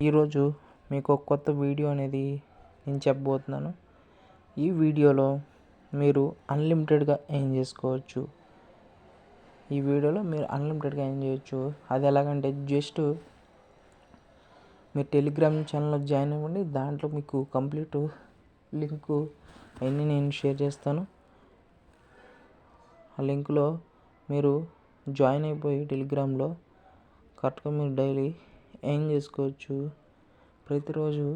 ఈరోజు మీకు ఒక కొత్త వీడియో అనేది నేను చెప్పబోతున్నాను. ఈ వీడియోలో మీరు అన్లిమిటెడ్గా ఎర్న్ చేసుకోవచ్చు. అది ఎలాగంటే జస్ట్ మీరు టెలిగ్రామ్ ఛానల్లో జాయిన్ అవ్వండి. దాంట్లో మీకు కంప్లీట్ లింకు అన్నీ నేను షేర్ చేస్తాను. ఆ లింక్లో మీరు జాయిన్ అయిపోయి టెలిగ్రామ్లో కరెక్ట్గా మీరు డైలీ ఎర్న్ చేసుకోవచ్చు. ప్రతిరోజు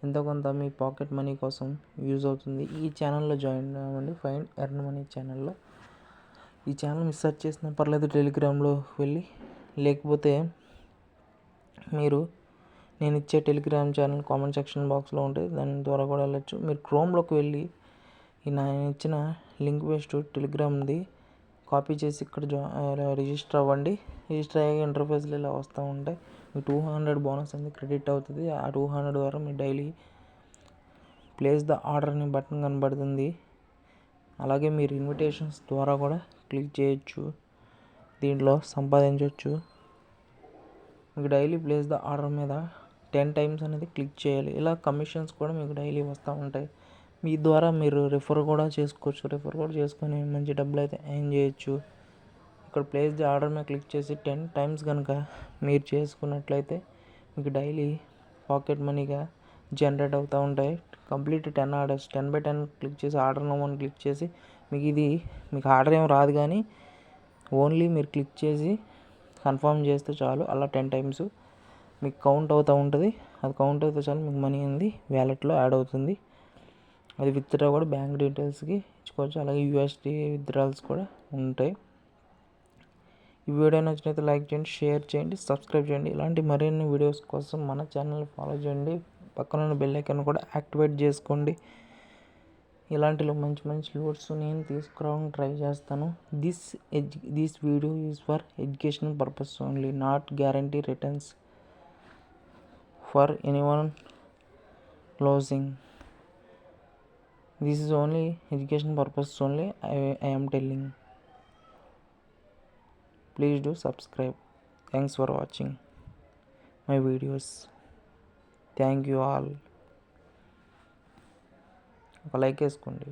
ఎంతో కొంత మీ పాకెట్ మనీ కోసం యూజ్ అవుతుంది. ఈ ఛానల్లో జాయిన్ అవ్వండి, ఫైండ్ ఎర్న్ మనీ ఛానల్లో. ఈ ఛానల్ మీరు సెర్చ్ చేసినా పర్లేదు టెలిగ్రామ్లో వెళ్ళి, లేకపోతే మీరు నేను ఇచ్చే టెలిగ్రామ్ ఛానల్ కామెంట్ సెక్షన్ బాక్స్లో ఉంటుంది, దాని ద్వారా కూడా వెళ్ళచ్చు. మీరు క్రోమ్లోకి వెళ్ళి నేను ఇచ్చిన లింక్ బేస్డ్ టెలిగ్రామ్ది కాపీ చేసి ఇక్కడ రిజిస్టర్ అవ్వండి. రిజిస్టర్ అయ్యాక ఇంటర్ఫేస్లో ఇలా వస్తూ ఉంటాయి. మీకు 200 బోనస్ అనేది క్రెడిట్ అవుతుంది. ఆ 200 ద్వారా మీరు డైలీ ప్లేస్ ద ఆర్డర్ అనే బటన్ కనబడుతుంది. అలాగే మీరు ఇన్విటేషన్స్ ద్వారా కూడా క్లిక్ చేయొచ్చు, దీంట్లో సంపాదించవచ్చు. మీకు డైలీ ప్లేస్ ద ఆర్డర్ మీద 10 టైమ్స్ అనేది క్లిక్ చేయాలి. ఇలా కమిషన్స్ కూడా మీకు డైలీ వస్తూ ఉంటాయి. మీ ద్వారా మీరు రిఫర్ కూడా చేసుకొని మంచి డబ్బులు అయితే ఎర్న్ చేయొచ్చు. ఇక్కడ ప్లేస్ ది ఆర్డర్ మీద క్లిక్ చేసి 10 టైమ్స్ కనుక మీరు చేసుకున్నట్లయితే మీకు డైలీ పాకెట్ మనీగా జనరేట్ అవుతూ ఉంటాయి. కంప్లీట్ 10 ఆర్డర్స్ 10/10 క్లిక్ చేసి ఆర్డర్ నమోని క్లిక్ చేసి మీకు ఆర్డర్ ఏం రాదు, కానీ ఓన్లీ మీరు క్లిక్ చేసి కన్ఫర్మ్ చేస్తే చాలు. అలా 10 టైమ్స్ మీకు కౌంట్ అవుతూ ఉంటుంది. అది కౌంట్ అవుతే చాలు మీకు మనీ అనేది వ్యాలెట్లో యాడ్ అవుతుంది. అది విత్డ్రా కూడా బ్యాంక్ డీటెయిల్స్కి ఇచ్చుకోవచ్చు. అలాగే యూఎస్డి విత్డ్రాల్స్ కూడా ఉంటాయి. ఈ వీడియో నచ్చినైతే లైక్ చేయండి, షేర్ చేయండి, సబ్స్క్రైబ్ చేయండి. ఇలాంటి మరిన్ని వీడియోస్ కోసం మన ఛానల్ ఫాలో చేయండి. పక్కనున్న బెల్ ఐకాన్ కూడా యాక్టివేట్ చేసుకోండి. ఇలాంటిలో మంచి లూట్స్ నేను తీసుకురావడానికి ట్రై చేస్తాను. This video is for educational purpose only, not guarantee returns for anyone closing. This is only education purpose only. I am telling. Please do subscribe. Thanks for watching my videos. Thank you all. ఒక like వేసుకోండి.